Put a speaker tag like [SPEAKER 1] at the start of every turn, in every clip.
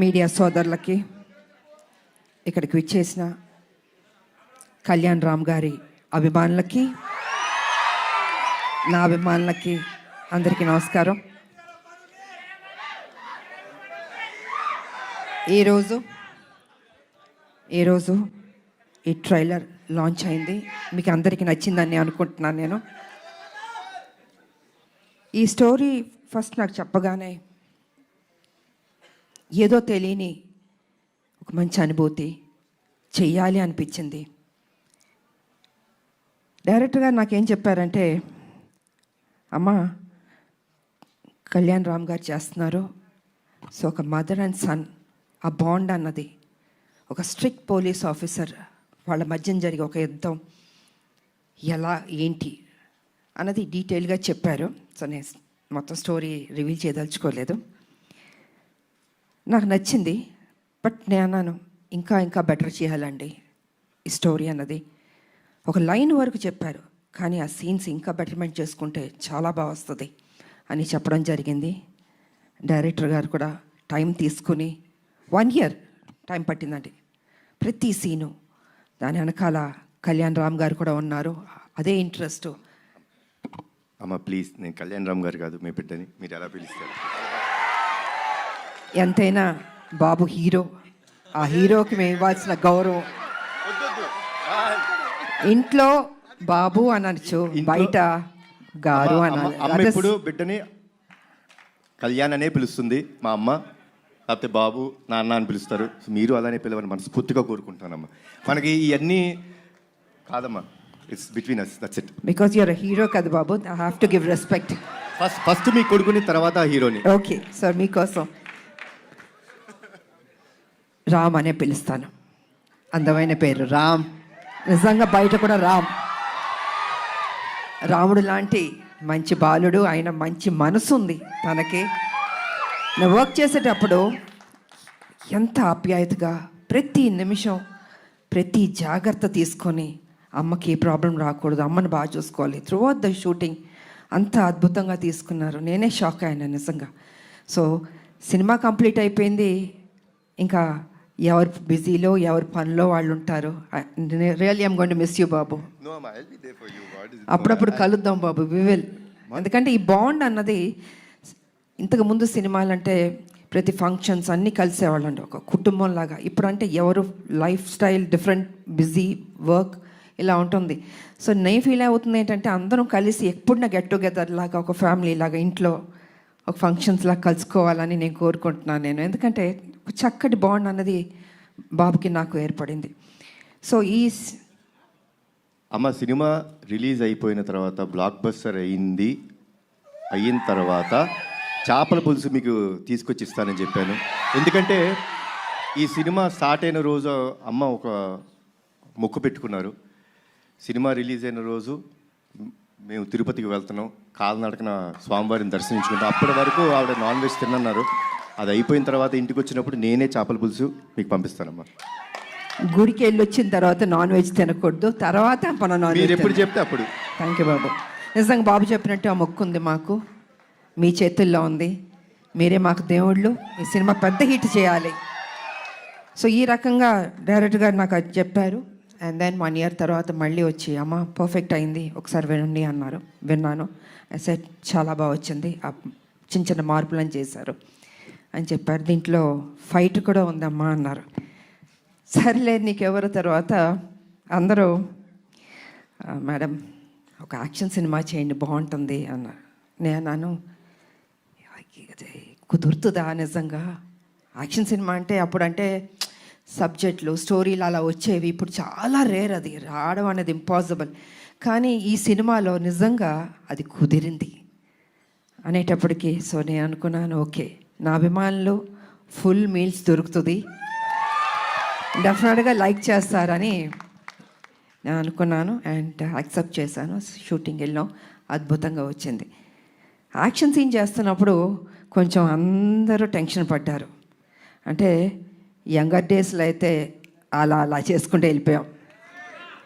[SPEAKER 1] Media సోదరులకి, ఇక్కడికి విచ్చేసిన కళ్యాణ్ రామ్ గారి అభిమానులకి, నా అభిమానులకి అందరికీ నమస్కారం. ఈరోజు ఈ ట్రైలర్ లాంచ్ అయింది. మీకు అందరికీ నచ్చిందని అనుకుంటున్నాను. నేను ఈ స్టోరీ ఫస్ట్ నాకు చెప్పగానే ఏదో తెలియని ఒక మంచి అనుభూతి, చెయ్యాలి అనిపించింది. డైరెక్టర్ గారు నాకేం చెప్పారంటే, అమ్మ కళ్యాణ్ రామ్ గారు చేస్తున్నారు, సో ఒక మదర్ అండ్ సన్ ఆ బాండ్ అన్నది, ఒక స్ట్రిక్ట్ పోలీస్ ఆఫీసర్ వాళ్ళ మధ్యన జరిగే ఒక యుద్ధం ఎలా ఏంటి అన్నది డీటెయిల్గా చెప్పారు. సో నేను మొత్తం స్టోరీ రివీల్ చేయదలుచుకోలేదు. నాకు నచ్చింది. బట్ నేను అన్నాను, ఇంకా బెటర్ చేయాలండి ఈ స్టోరీ అన్నది. ఒక లైన్ వరకు చెప్పారు, కానీ ఆ సీన్స్ ఇంకా బెటర్మెంట్ చేసుకుంటే చాలా బాగా వస్తుంది అని చెప్పడం జరిగింది. డైరెక్టర్ గారు కూడా టైం తీసుకుని 1 year టైం పట్టిందండి ప్రతి సీను. దాని వెనకాల కళ్యాణ్ రామ్ గారు కూడా ఉన్నారు. అదే ఇంట్రెస్ట్.
[SPEAKER 2] అమ్మ ప్లీజ్, నేను కళ్యాణ్ రామ్ గారు కాదు, మీ బిడ్డని, మీరు ఎలా పిలుస్తారు?
[SPEAKER 1] ఎంతైనా బాబు హీరో, ఆ హీరోకి మేము ఇవ్వాల్సిన గౌరవం. ఇంట్లో బాబు అనొచ్చు, బయట గారు
[SPEAKER 2] అమ్మ
[SPEAKER 1] అనాలి.
[SPEAKER 2] ఇప్పుడు బిడ్డని కళ్యాణ్ అనే పిలుస్తుంది మా అమ్మ, లేకపోతే బాబు నాన్న అని పిలుస్తారు. మీరు అలానే పిలవని మనస్ఫూర్తిగా కోరుకుంటానమ్మా. మనకి ఇవన్నీ కాదమ్మా, it's between us, that's it.
[SPEAKER 1] Because you're a hero కదా బాబు, I have to give respect.
[SPEAKER 2] First మీ కొడుకుని, తర్వాత హీరోని.
[SPEAKER 1] ఓకే సార్, మీకోసం రామ్ అనే పిలుస్తాను. అందమైన పేరు రామ్. నిజంగా బయట కూడా రాముడు లాంటి మంచి బాలుడు, ఆయన మంచి మనసు ఉంది తనకి. నేను వర్క్ చేసేటప్పుడు ఎంత ఆప్యాయతగా, ప్రతి నిమిషం ప్రతి జాగ్రత్త తీసుకొని, అమ్మకి ఏ ప్రాబ్లం రాకూడదు, అమ్మని బాగా చూసుకోవాలి. త్రూఅవుట్ ద షూటింగ్ అంత అద్భుతంగా తీసుకున్నారు. నేనే షాక్ అయ్యాను నిజంగా. సో సినిమా కంప్లీట్ అయిపోయింది. ఇంకా ఎవరు బిజీలో, ఎవరి పనిలో వాళ్ళు ఉంటారు. Really I'm going to miss you బాబు. అప్పుడప్పుడు కలుద్దాం బాబు, వి విల్. ఎందుకంటే ఈ బాండ్ అన్నది, ఇంతకుముందు సినిమాలంటే ప్రతి ఫంక్షన్స్ అన్నీ కలిసేవాళ్ళండి ఒక కుటుంబంలాగా. ఇప్పుడంటే ఎవరు life style different, busy, work ఇలా ఉంటుంది. సో నేను ఫీల్ అవుతుంది ఏంటంటే, అందరం కలిసి ఎప్పుడున్నా గెట్ టుగెదర్ లాగా, ఒక ఫ్యామిలీ లాగా ఇంట్లో ఒక ఫంక్షన్స్ లాగా కలుసుకోవాలని నేను కోరుకుంటున్నాను నేను. ఎందుకంటే ఒక చక్కటి బాండ్ అన్నది బాబుకి నాకు ఏర్పడింది. సో
[SPEAKER 2] అమ్మ సినిమా రిలీజ్ అయిపోయిన తర్వాత, బ్లాక్ బస్టర్ అయిన తర్వాత చేపల పులుసు మీకు తీసుకొచ్చి ఇస్తానని చెప్పాను. ఎందుకంటే ఈ సినిమా స్టార్ట్ అయిన రోజు అమ్మ ఒక మొక్కు పెట్టుకున్నారు. సినిమా రిలీజ్ అయిన రోజు మేము తిరుపతికి వెళ్తున్నాం, కాలినడకన స్వామివారిని దర్శించుకుంటాం. అప్పటి వరకు ఆవిడ నాన్ వెజ్ తినన్నారు. అది అయిపోయిన తర్వాత ఇంటికి వచ్చినప్పుడు నేనే చేపల పులుసు మీకు పంపిస్తానమ్మా.
[SPEAKER 1] గుడికి వెళ్ళి వచ్చిన తర్వాత నాన్ వెజ్ తినకూడదు, తర్వాత మన నాన్ వెజ్
[SPEAKER 2] ఎప్పుడు చెప్తే అప్పుడు.
[SPEAKER 1] థ్యాంక్ యూ బాబు. నిజంగా బాబు చెప్పినట్టు ఆ మొక్కు ఉంది మాకు, మీ చేతుల్లో ఉంది. మీరే మాకు దేవుళ్ళు. ఈ సినిమా పెద్ద హిట్ చేయాలి. సో ఈ రకంగా డైరెక్టర్ గారు నాకు అది చెప్పారు. అండ్ దెన్ 1 year తర్వాత మళ్ళీ వచ్చి, అమ్మ పర్ఫెక్ట్ అయింది, ఒకసారి వినండి అన్నారు. విన్నాను. సెట్ చాలా బాగా వచ్చింది, చిన్న మార్పులను చేశారు అని చెప్పారు. దీంట్లో ఫైట్ కూడా ఉందమ్మా అన్నారు. సర్లేదు నీకెవరు. తర్వాత అందరూ, మేడం ఒక యాక్షన్ సినిమా చేయండి బాగుంటుంది అన్నారు. నేను అన్నాను, కుదురుతుందా నిజంగా? యాక్షన్ సినిమా అంటే అప్పుడంటే సబ్జెక్టులు, స్టోరీలు అలా వచ్చేవి. ఇప్పుడు చాలా రేర్, అది రావడం అనేది ఇంపాసిబుల్. కానీ ఈ సినిమాలో నిజంగా అది కుదిరింది అనేటప్పటికీ, సో నేను అనుకున్నాను, ఓకే నా అభిమానులు ఫుల్ మీల్స్ దొరుకుతుంది, డెఫినెట్గా లైక్ చేస్తారని నేను అనుకున్నాను. అండ్ యాక్సెప్ట్ చేశాను. షూటింగ్ వెళ్ళాం, అద్భుతంగా వచ్చింది. యాక్షన్ సీన్ చేస్తున్నప్పుడు కొంచెం అందరూ టెన్షన్ పడ్డారు. అంటే యంగర్ డేస్లో అయితే అలా చేసుకుంటూ వెళ్ళిపోయాం.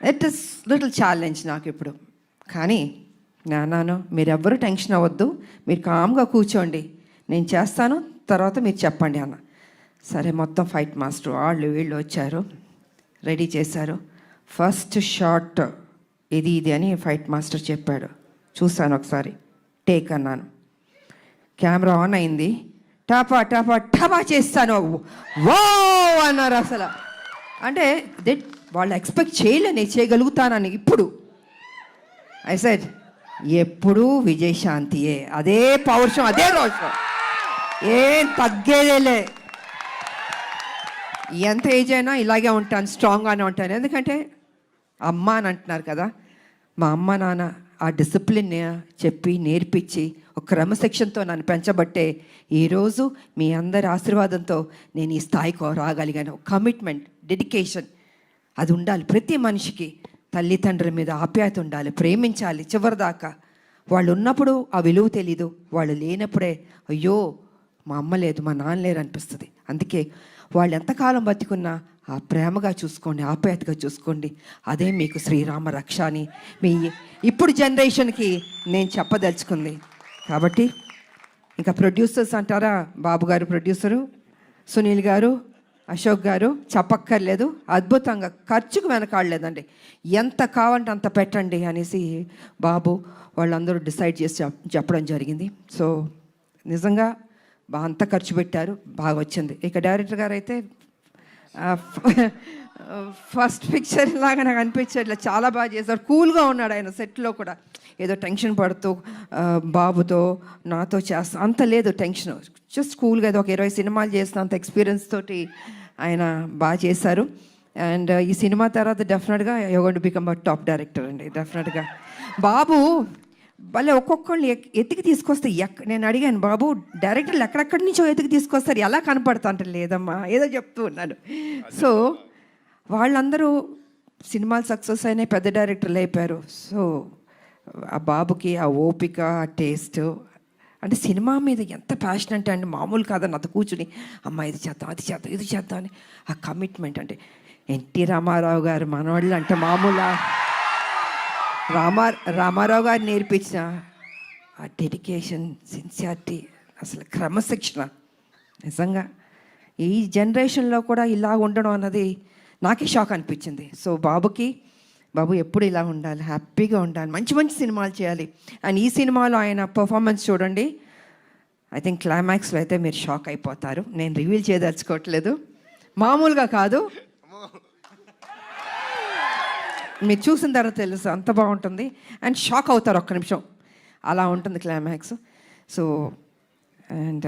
[SPEAKER 1] ఇట్ ఇస్ లిటిల్ ఛాలెంజ్ నాకు ఇప్పుడు. కానీ నాన్న మీరెవ్వరూ టెన్షన్ అవ్వద్దు, మీరు కామ్గా కూర్చోండి, నేను చేస్తాను, తర్వాత మీరు చెప్పండి అన్న. సరే మొత్తం ఫైట్ మాస్టర్ వాళ్ళు వీళ్ళు వచ్చారు, రెడీ చేశారు. ఫస్ట్ షాట్ ఇది అని ఫైట్ మాస్టర్ చెప్పాడు. చూశాను ఒకసారి, టేక్ అన్నాను. కెమెరా ఆన్ అయింది. టపా టపా టపా చేస్తాను. వో అన్నారు. అసలు అంటే వాళ్ళు ఎక్స్పెక్ట్ చేయలే నేను చేయగలుగుతానని. ఇప్పుడు ఐ సెడ్ ఎప్పుడూ విజయశాంతియే, అదే పౌరుషం, అదే రోషం, ఏం తగ్గేదేలే. ఎంత ఏజ్ అయినా ఇలాగే ఉంటాను, స్ట్రాంగ్గానే ఉంటాను. ఎందుకంటే అమ్మ అని అంటున్నారు కదా, మా అమ్మ నాన్న ఆ డిసిప్లిన్ చెప్పి నేర్పించి ఒక క్రమశిక్షణతో నన్ను పెంచబట్టే ఈరోజు మీ అందరి ఆశీర్వాదంతో నేను ఈ స్థాయికి రాగలిగాను. కమిట్మెంట్, డెడికేషన్ అది ఉండాలి ప్రతి మనిషికి. తల్లిదండ్రుల మీద ఆప్యాయత ఉండాలి, ప్రేమించాలి చివరిదాకా. వాళ్ళు ఉన్నప్పుడు ఆ విలువ తెలీదు, వాళ్ళు లేనప్పుడే అయ్యో మా అమ్మ లేదు, మా నాన్న లేరు అనిపిస్తుంది. అందుకే వాళ్ళు ఎంతకాలం బతికున్నా ఆ ప్రేమగా చూసుకోండి, ఆప్యాయతగా చూసుకోండి. అదే మీకు శ్రీరామ రక్ష అని మీ ఇప్పుడు జనరేషన్కి నేను చెప్పదలుచుకుంది. కాబట్టి ఇంకా ప్రొడ్యూసర్స్ అంటారా, బాబు గారు ప్రొడ్యూసరు, సునీల్ గారు, అశోక్ గారు చెప్పక్కర్లేదు. అద్భుతంగా ఖర్చుకు వెనకాడలేదండి. ఎంత కావాలంటే అంత పెట్టండి అనేసి బాబు వాళ్ళందరూ డిసైడ్ చేసి చెప్పడం జరిగింది. సో నిజంగా అంత ఖర్చు పెట్టారు, బాగా వచ్చింది. ఇక డైరెక్టర్ గారు అయితే ఫస్ట్ పిక్చర్ లాగా నాకు అనిపించారు, ఇట్లా చాలా బాగా చేశారు. కూల్గా ఉన్నాడు ఆయన సెట్లో కూడా. ఏదో టెన్షన్ పడుతూ బాబుతో నాతో చేస్తా అంత లేదు టెన్షన్, జస్ట్ కూల్గా ఏదో ఒక 20 సినిమాలు చేసిన అంత ఎక్స్పీరియన్స్ తోటి ఆయన బాగా చేశారు. అండ్ ఈ సినిమా తర్వాత డెఫినెట్గా you going to become a top director అండి. డెఫినెట్గా బాబు భలే ఒక్కొక్కళ్ళు ఎత్తికి తీసుకొస్తే నేను అడిగాను, బాబు డైరెక్టర్లు ఎక్కడెక్కడి నుంచో ఎత్తికి తీసుకొస్తారు, ఎలా కనపడతా అంటే లేదమ్మా ఏదో చెప్తూ ఉన్నాను. సో వాళ్ళందరూ సినిమాలు సక్సెస్ అయినాయి, పెద్ద డైరెక్టర్లు అయిపోయారు. సో ఆ బాబుకి ఆ ఓపిక, ఆ టేస్ట్, అంటే సినిమా మీద ఎంత ప్యాషన్ అంటే అండి మామూలు కాదని అంత కూర్చుని అమ్మ ఇది చేద్దాం, అది చేద్దాం, ఇది చేద్దాం అని ఆ కమిట్మెంట్. అంటే ఎన్టీ రామారావు గారు మనవాళ్ళు అంటే మామూలా, రామారావు గారు నేర్పించిన ఆ డెడికేషన్, సిన్సియారిటీ, అసలు క్రమశిక్షణ నిజంగా ఈ జనరేషన్లో కూడా ఇలా ఉండడం అన్నది నాకే షాక్ అనిపించింది. సో బాబు ఎప్పుడు ఇలా ఉండాలి, హ్యాపీగా ఉండాలి, మంచి మంచి సినిమాలు చేయాలి. అండ్ ఈ సినిమాలో ఆయన పర్ఫార్మెన్స్ చూడండి, ఐ థింక్ క్లైమాక్స్లో అయితే మీరు షాక్ అయిపోతారు. నేను రివీల్ చేయదలుచుకోవట్లేదు, మామూలుగా కాదు, మీరు చూసిన తర్వాత తెలుసు అంత బాగుంటుంది. అండ్ షాక్ అవుతారు ఒక్క నిమిషం, అలా ఉంటుంది క్లైమాక్స్. సో అండ్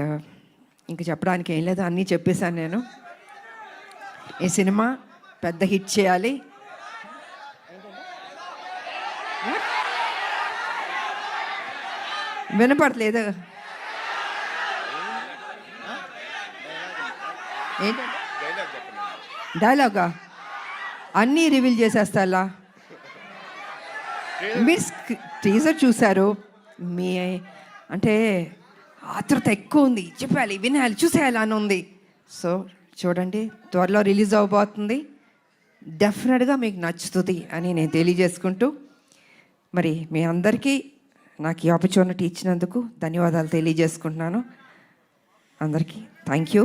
[SPEAKER 1] ఇంక చెప్పడానికి ఏం లేదు, అన్నీ చెప్పేశాను నేను. ఈ సినిమా పెద్ద హిట్ చేయాలి. వినపడలేదు ఏంటంటే డైలాగా అన్నీ రివీల్ చేసేస్తా. మీరు టీజర్ చూశారు, మీ అంటే ఆతృత ఎక్కువ ఉంది, చెప్పాలి, వినాలి, చూసేయాలి అని ఉంది. సో చూడండి, త్వరలో రిలీజ్ అవబోతుంది, డెఫినెట్గా మీకు నచ్చుతుంది అని నేను తెలియజేసుకుంటూ, మరి మీ అందరికీ నాకు ఈ ఆపర్చునిటీ ఇచ్చినందుకు ధన్యవాదాలు తెలియజేసుకుంటున్నాను. అందరికీ థ్యాంక్ యూ.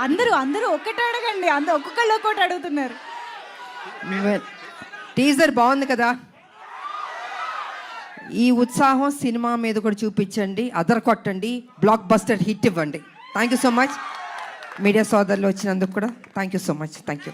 [SPEAKER 3] అందరూ ఒక్కటి అడగండి, అందరూ ఒక్కొక్కళ్ళు ఒక్కొక్కటి అడుగుతున్నారు.
[SPEAKER 1] టీజర్ బాగుంది కదా, ఈ ఉత్సాహం సినిమా మీద కూడా చూపించండి, కొట్టండి, బ్లాక్ బస్టర్ హిట్ ఇవ్వండి. Thank you so much. Media సోదరులు వచ్చినందుకు కూడా thank you so much. Thank you.